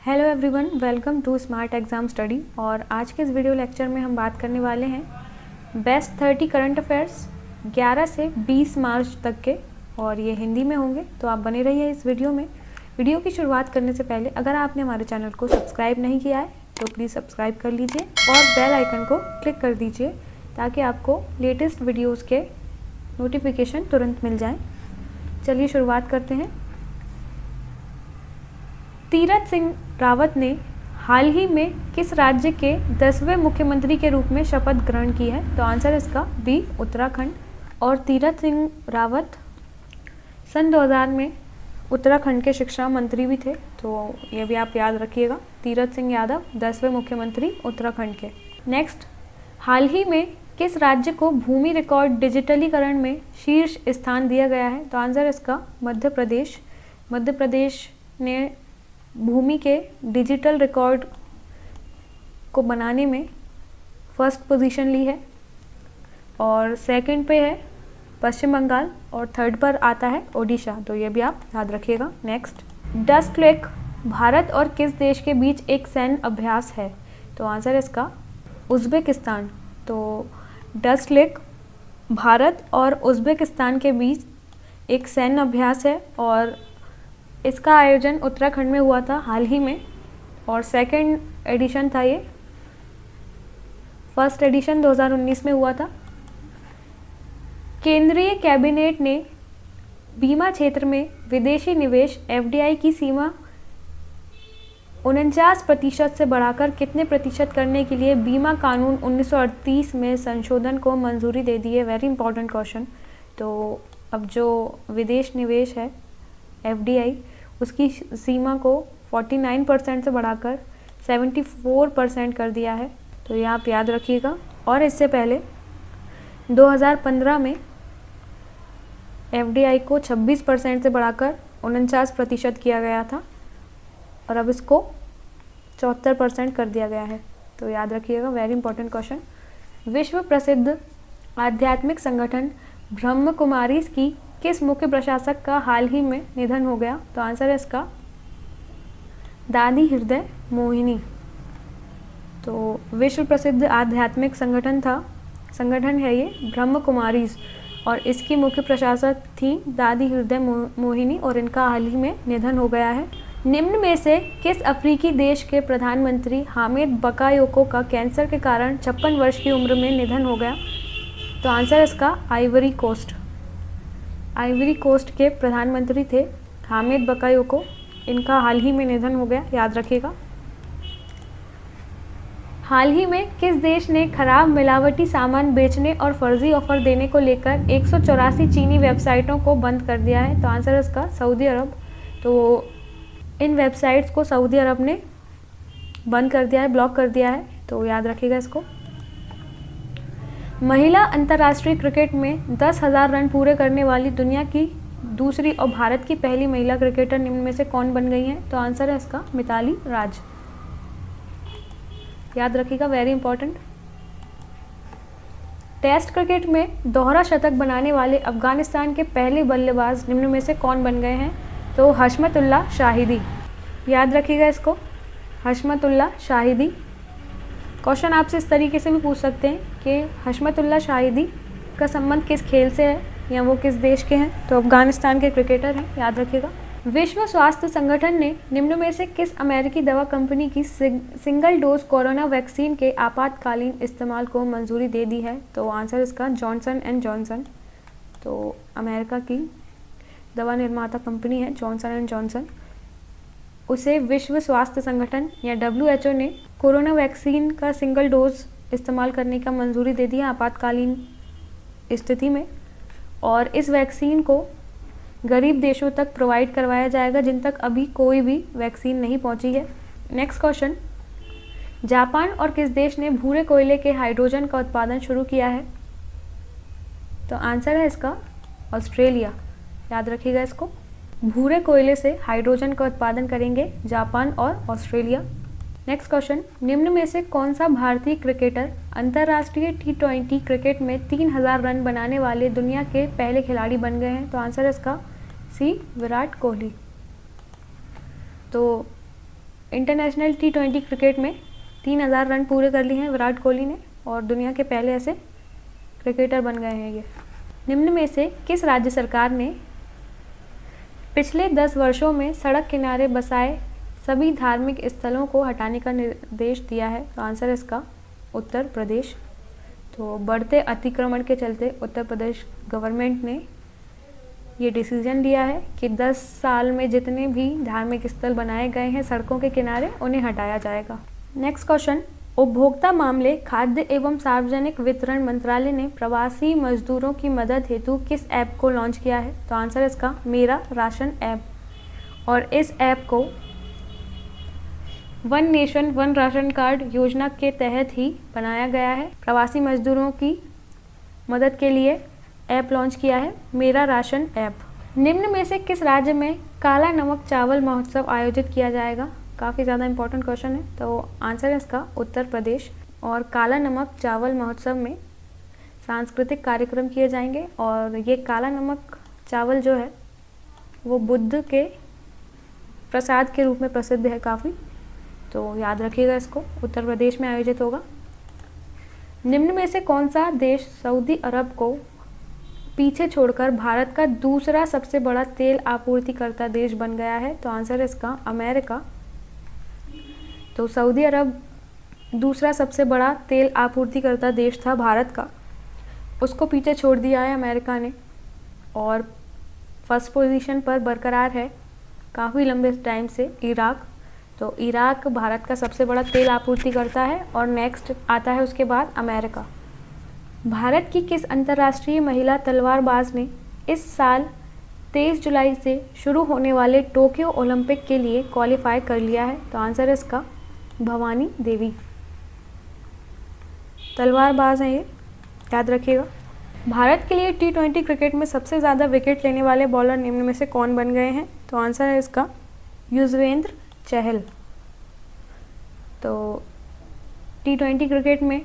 Hello everyone, welcome to Smart Exam Study. और आज के इस वीडियो लेक्चर में हम बात करने वाले हैं बेस्ट 30 करंट अफेयर्स 11 से 20 मार्च तक के, और ये हिंदी में होंगे, तो आप बने रहिए इस वीडियो में। वीडियो की शुरुआत करने से पहले अगर आपने हमारे चैनल को सब्सक्राइब नहीं किया है तो प्लीज़ सब्सक्राइब कर लीजिए और बेल आइकन को क्लिक कर दीजिए ताकि आपको लेटेस्ट वीडियोज़ के नोटिफिकेशन तुरंत मिल जाएँ। चलिए शुरुआत करते हैं। तीरथ सिंह रावत ने हाल ही में किस राज्य के 10वें मुख्यमंत्री के रूप में शपथ ग्रहण की है? तो आंसर इसका बी, उत्तराखंड। और तीरथ सिंह रावत सन 2000 में उत्तराखंड के शिक्षा मंत्री भी थे, तो ये भी आप याद रखिएगा। तीरथ सिंह यादव 10वें मुख्यमंत्री उत्तराखंड के। नेक्स्ट, हाल ही में किस राज्य को भूमि रिकॉर्ड डिजिटलीकरण में शीर्ष स्थान दिया गया है? तो आंसर इसका मध्य प्रदेश। मध्य प्रदेश ने भूमि के डिजिटल रिकॉर्ड को बनाने में फर्स्ट पोजीशन ली है, और सेकंड पे है पश्चिम बंगाल, और थर्ड पर आता है ओडिशा, तो ये भी आप याद रखिएगा। नेक्स्ट, डस्ट लेक भारत और किस देश के बीच एक सैन्य अभ्यास है? तो आंसर इसका उज़्बेकिस्तान। तो डस्ट लेक भारत और उज़्बेकिस्तान के बीच एक सैन्य अभ्यास है, और इसका आयोजन उत्तराखंड में हुआ था हाल ही में, और सेकंड एडिशन था ये। फर्स्ट एडिशन 2019 में हुआ था। केंद्रीय कैबिनेट ने बीमा क्षेत्र में विदेशी निवेश एफडीआई की सीमा 49% से बढ़ाकर कितने प्रतिशत करने के लिए बीमा कानून 1938 में संशोधन को मंजूरी दे दी है? Very important question. तो अब जो विदेश निवेश है एफडीआई, उसकी सीमा को 49% से बढ़ाकर 74% कर दिया है, तो ये आप याद रखिएगा। और इससे पहले 2015 में एफडीआई को 26% से बढ़ाकर 49% किया गया था, और अब इसको 74% कर दिया गया है, तो याद रखिएगा। Very important question. विश्व प्रसिद्ध आध्यात्मिक संगठन ब्रह्म कुमारीज की किस मुख्य प्रशासक का हाल ही में निधन हो गया? तो आंसर है इसका दादी हृदय मोहिनी। तो विश्व प्रसिद्ध आध्यात्मिक संगठन है ये ब्रह्म कुमारीज, और इसकी मुख्य प्रशासक थी दादी हृदय मोहिनी, और इनका हाल ही में निधन हो गया है। निम्न में से किस अफ्रीकी देश के प्रधानमंत्री हामिद बकायोको का कैंसर के कारण 56 वर्ष की उम्र में निधन हो गया? तो आंसर इसका आइवरी कोस्ट। आइवरी कोस्ट के प्रधानमंत्री थे हामिद बकायोको, इनका हाल ही में निधन हो गया, याद रखिएगा। हाल ही में किस देश ने खराब मिलावटी सामान बेचने और फर्जी ऑफर देने को लेकर 184 चीनी वेबसाइटों को बंद कर दिया है? तो आंसर इसका सऊदी अरब। तो इन वेबसाइट्स को सऊदी अरब ने बंद कर दिया है, ब्लॉक कर दिया है, तो याद रखिएगा इसको। महिला अंतर्राष्ट्रीय क्रिकेट में 10,000 रन पूरे करने वाली दुनिया की दूसरी और भारत की पहली महिला क्रिकेटर निम्न में से कौन बन गई हैं? तो आंसर है इसका मिताली राज, याद रखिएगा। Very important. टेस्ट क्रिकेट में दोहरा शतक बनाने वाले अफगानिस्तान के पहले बल्लेबाज निम्न में से कौन बन गए हैं? तो हशमतुल्लाह शाहिदी, याद रखिएगा इसको, हशमतुल्लाह शाहिदी। क्वेश्चन आपसे इस तरीके से भी पूछ सकते हैं कि हशमतुल्लाह शाहिदी का संबंध किस खेल से है, या वो किस देश के हैं? तो अफगानिस्तान के क्रिकेटर हैं, याद रखिएगा। विश्व स्वास्थ्य संगठन ने निम्न में से किस अमेरिकी दवा कंपनी की सिंगल डोज कोरोना वैक्सीन के आपातकालीन इस्तेमाल को मंजूरी दे दी है? तो आंसर इसका जॉनसन एंड जॉनसन। तो अमेरिका की दवा निर्माता कंपनी है जॉनसन एंड जॉनसन, उसे विश्व स्वास्थ्य संगठन या WHO ने कोरोना वैक्सीन का सिंगल डोज इस्तेमाल करने का मंजूरी दे दी है आपातकालीन स्थिति में, और इस वैक्सीन को गरीब देशों तक प्रोवाइड करवाया जाएगा जिन तक अभी कोई भी वैक्सीन नहीं पहुंची है। नेक्स्ट क्वेश्चन, जापान और किस देश ने भूरे कोयले के हाइड्रोजन का उत्पादन शुरू किया है? तो आंसर है इसका ऑस्ट्रेलिया, याद रखिएगा इसको। भूरे कोयले से हाइड्रोजन का उत्पादन करेंगे जापान और ऑस्ट्रेलिया। नेक्स्ट क्वेश्चन, निम्न में से कौन सा भारतीय क्रिकेटर अंतर्राष्ट्रीय T20 क्रिकेट में 3000 रन बनाने वाले दुनिया के पहले खिलाड़ी बन गए हैं? तो आंसर है इसका सी, विराट कोहली। तो इंटरनेशनल T20 क्रिकेट में 3000 रन पूरे कर लिए हैं विराट कोहली ने और दुनिया के पहले ऐसे क्रिकेटर बन गए हैं ये। निम्न में से किस राज्य सरकार ने पिछले 10 वर्षों में सड़क किनारे बसाए सभी धार्मिक स्थलों को हटाने का निर्देश दिया है? तो आंसर है इसका उत्तर प्रदेश। तो बढ़ते अतिक्रमण के चलते उत्तर प्रदेश गवर्नमेंट ने ये डिसीजन लिया है कि 10 साल में जितने भी धार्मिक स्थल बनाए गए हैं सड़कों के किनारे उन्हें हटाया जाएगा। नेक्स्ट क्वेश्चन, उपभोक्ता मामले, खाद्य एवं सार्वजनिक वितरण मंत्रालय ने प्रवासी मजदूरों की मदद हेतु किस ऐप को लॉन्च किया है? तो आंसर है इसका मेरा राशन ऐप। और इस ऐप को one nation one ration card योजना के तहत ही बनाया गया है। प्रवासी मजदूरों की मदद के लिए ऐप लॉन्च किया है मेरा राशन ऐप। निम्न में से किस राज्य में काला नमक चावल महोत्सव आयोजित किया जाएगा? काफ़ी ज़्यादा इंपॉर्टेंट क्वेश्चन है। तो आंसर है इसका उत्तर प्रदेश। और काला नमक चावल महोत्सव में सांस्कृतिक कार्यक्रम किए जाएंगे और ये काला नमक चावल जो है वो बुद्ध के प्रसाद के रूप में प्रसिद्ध है काफ़ी, तो याद रखिएगा इसको, उत्तर प्रदेश में आयोजित होगा। निम्न में से कौन सा देश सऊदी अरब को पीछे छोड़कर भारत का दूसरा सबसे बड़ा तेल आपूर्तिकर्ता देश बन गया है? तो आंसर है इसका अमेरिका। तो सऊदी अरब दूसरा सबसे बड़ा तेल आपूर्तिकर्ता देश था भारत का, उसको पीछे छोड़ दिया है अमेरिका ने और फर्स्ट पोजीशन पर बरकरार है काफ़ी लंबे टाइम से इराक। तो इराक भारत का सबसे बड़ा तेल आपूर्तिकर्ता है और नेक्स्ट आता है उसके बाद अमेरिका। भारत की किस अंतर्राष्ट्रीय महिला तलवारबाज ने इस साल 23 जुलाई से शुरू होने वाले टोक्यो ओलंपिक के लिए क्वालिफाई कर लिया है? तो आंसर है इसका भवानी देवी। तलवारबाज हैं ये, याद रखिएगा। भारत के लिए T20 क्रिकेट में सबसे ज़्यादा विकेट लेने वाले बॉलर निम्न में से कौन बन गए हैं? तो आंसर है इसका युजवेंद्र चहल। तो T20 क्रिकेट में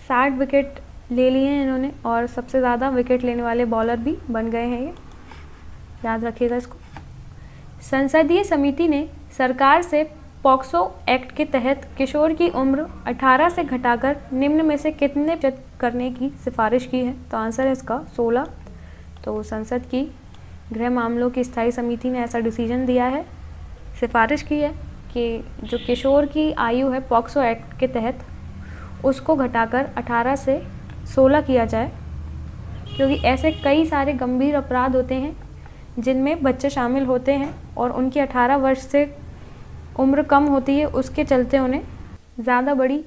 60 विकेट ले लिए हैं इन्होंने और सबसे ज़्यादा विकेट लेने वाले बॉलर भी बन गए हैं ये, याद रखिएगा इसको। संसदीय समिति ने सरकार से पॉक्सो एक्ट के तहत किशोर की उम्र 18 से घटाकर निम्न में से कितने करने की सिफारिश की है? तो आंसर है इसका 16। तो संसद की गृह मामलों की स्थायी समिति ने ऐसा डिसीजन दिया है, सिफारिश की है कि जो किशोर की आयु है पॉक्सो एक्ट के तहत उसको घटाकर 18 से 16 किया जाए, क्योंकि ऐसे कई सारे गंभीर अपराध होते हैं जिनमें बच्चे शामिल होते हैं और उनकी 18 वर्ष से उम्र कम होती है, उसके चलते उन्हें ज़्यादा बड़ी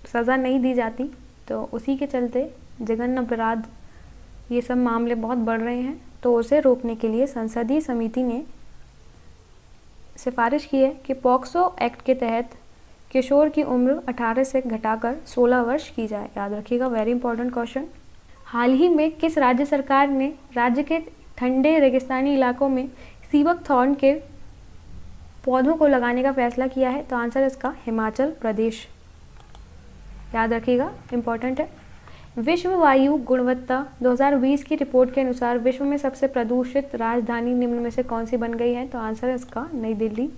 सज़ा नहीं दी जाती। तो उसी के चलते जघन्य अपराध ये सब मामले बहुत बढ़ रहे हैं, तो उसे रोकने के लिए संसदीय समिति ने सिफारिश की है कि पॉक्सो एक्ट के तहत किशोर की उम्र 18 से घटाकर 16 वर्ष की जाए, याद रखिएगा, वेरी इंपॉर्टेंट क्वेश्चन। हाल ही में किस राज्य सरकार ने राज्य के ठंडे रेगिस्तानी इलाकों में सीबक थॉर्न के पौधों को लगाने का फैसला किया है? तो आंसर इसका हिमाचल प्रदेश, याद रखिएगा, इम्पॉर्टेंट है। विश्व वायु गुणवत्ता 2020 की रिपोर्ट के अनुसार विश्व में सबसे प्रदूषित राजधानी निम्न में से कौन सी बन गई है? तो आंसर है इसका नई दिल्ली।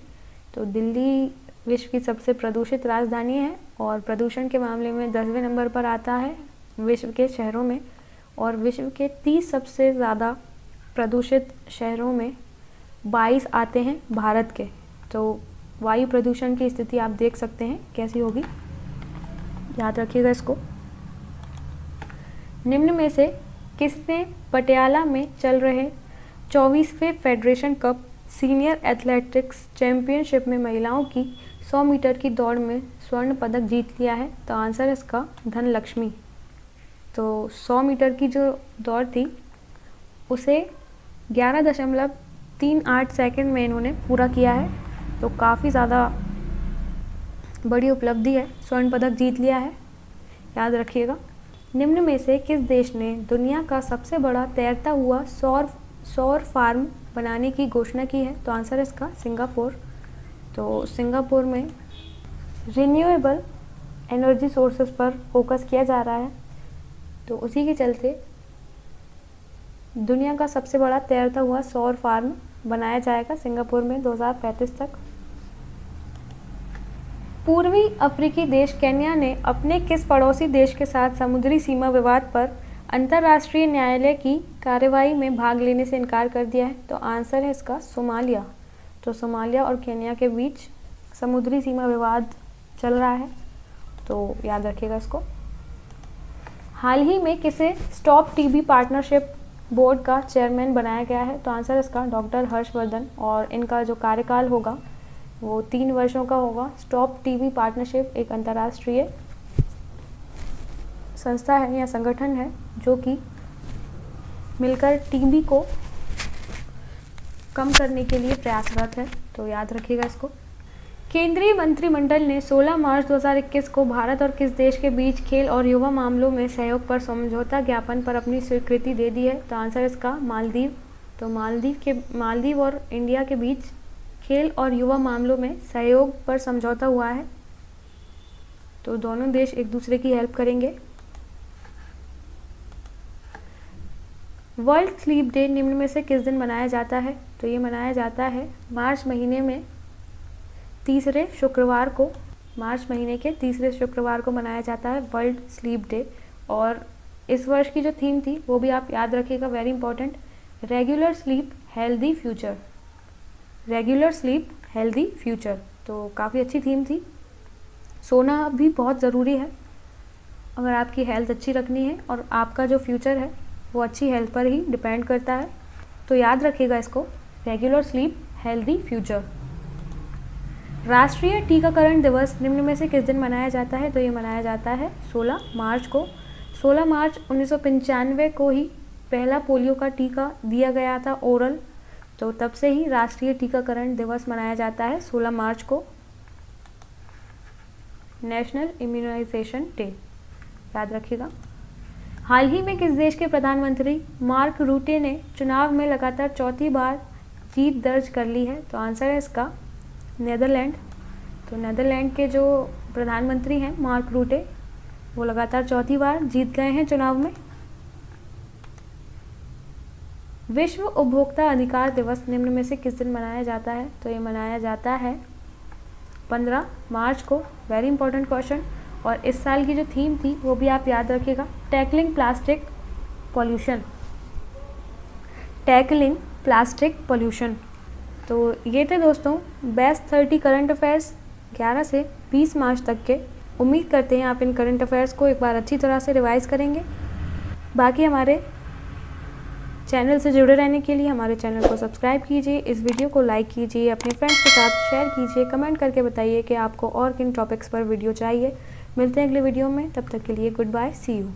तो दिल्ली विश्व की सबसे प्रदूषित राजधानी है और प्रदूषण के मामले में 10वें नंबर पर आता है विश्व के शहरों में, और विश्व के 30 सबसे ज़्यादा प्रदूषित शहरों में 22 आते हैं भारत के। तो वायु प्रदूषण की स्थिति आप देख सकते हैं कैसी होगी, याद रखिएगा इसको। निम्न में से किसने पटियाला में चल रहे 24वें federation cup senior athletics championship में महिलाओं की 100 मीटर की दौड़ में स्वर्ण पदक जीत लिया है? तो आंसर है इसका धनलक्ष्मी। तो 100 मीटर की जो दौड़ थी उसे 11.38 सेकंड में इन्होंने पूरा किया है, तो काफ़ी ज़्यादा बड़ी उपलब्धि है, स्वर्ण पदक जीत लिया है, याद रखिएगा। निम्न में से किस देश ने दुनिया का सबसे बड़ा तैरता हुआ सौर फार्म बनाने की घोषणा की है? तो आंसर है इसका सिंगापुर। तो सिंगापुर में रिन्यूएबल एनर्जी सोर्सेस पर फोकस किया जा रहा है, तो उसी के चलते दुनिया का सबसे बड़ा तैरता हुआ सौर फार्म बनाया जाएगा सिंगापुर में 2035 तक। पूर्वी अफ्रीकी देश केन्या ने अपने किस पड़ोसी देश के साथ समुद्री सीमा विवाद पर अंतर्राष्ट्रीय न्यायालय की कार्रवाई में भाग लेने से इनकार कर दिया है? तो आंसर है इसका सोमालिया। तो सोमालिया और केन्या के बीच समुद्री सीमा विवाद चल रहा है, तो याद रखिएगा इसको। हाल ही में किसे स्टॉप टीबी पार्टनरशिप बोर्ड का चेयरमैन बनाया गया है? तो आंसर इसका डॉक्टर हर्षवर्धन, और इनका जो कार्यकाल होगा वो 3 वर्षों का होगा। स्टॉप टीबी पार्टनरशिप एक अंतर्राष्ट्रीय संस्था है या संगठन है जो कि मिलकर टीबी को कम करने के लिए प्रयासरत है, तो याद रखिएगा इसको। केंद्रीय मंत्रिमंडल ने 16 मार्च 2021 को भारत और किस देश के बीच खेल और युवा मामलों में सहयोग पर समझौता ज्ञापन पर अपनी स्वीकृति दे दी है? तो आंसर इसका मालदीव। तो मालदीव और इंडिया के बीच खेल और युवा मामलों में सहयोग पर समझौता हुआ है, तो दोनों देश एक दूसरे की हेल्प करेंगे। वर्ल्ड स्लीप डे निम्न में से किस दिन मनाया जाता है? तो ये मनाया जाता है मार्च महीने में तीसरे शुक्रवार को, मार्च महीने के तीसरे शुक्रवार को मनाया जाता है वर्ल्ड स्लीप डे। और इस वर्ष की जो थीम थी वो भी आप याद रखिएगा, very important, regular sleep healthy future. Regular sleep healthy future, तो काफ़ी अच्छी थीम थी। सोना भी बहुत ज़रूरी है अगर आपकी हेल्थ अच्छी रखनी है, और आपका जो फ्यूचर है वो अच्छी हेल्थ पर ही डिपेंड करता है, तो याद रखिएगा इसको, रेगुलर स्लीप हेल्दी फ्यूचर। राष्ट्रीय टीकाकरण दिवस निम्न में से किस दिन मनाया जाता है? तो ये मनाया जाता है 16 मार्च को। 16 मार्च 1995 को ही पहला पोलियो का टीका दिया गया था ओरल, तो तब से ही राष्ट्रीय टीकाकरण दिवस मनाया जाता है 16 मार्च को, नेशनल इम्यूनाइजेशन डे, याद रखिएगा। हाल ही में किस देश के प्रधानमंत्री मार्क रूटे ने चुनाव में लगातार चौथी बार जीत दर्ज कर ली है? तो आंसर है इसका नेदरलैंड। तो नेदरलैंड के जो प्रधानमंत्री हैं मार्क रूटे, वो लगातार चौथी बार जीत गए हैं चुनाव में। विश्व उपभोक्ता अधिकार दिवस निम्न में से किस दिन मनाया जाता है? तो ये मनाया जाता है 15 मार्च को, वेरी इंपॉर्टेंट क्वेश्चन। और इस साल की जो थीम थी वो भी आप याद रखिएगा, tackling plastic pollution. Tackling plastic pollution. तो ये थे दोस्तों बेस्ट 30 करंट अफेयर्स 11 से 20 मार्च तक के। उम्मीद करते हैं आप इन करंट अफेयर्स को एक बार अच्छी तरह से रिवाइज़ करेंगे। बाकी हमारे चैनल से जुड़े रहने के लिए हमारे चैनल को सब्सक्राइब कीजिए, इस वीडियो को लाइक कीजिए, अपने फ्रेंड्स के साथ शेयर कीजिए, कमेंट करके बताइए कि आपको और किन टॉपिक्स पर वीडियो चाहिए। मिलते हैं अगले वीडियो में, तब तक के लिए गुड बाय, सी यू।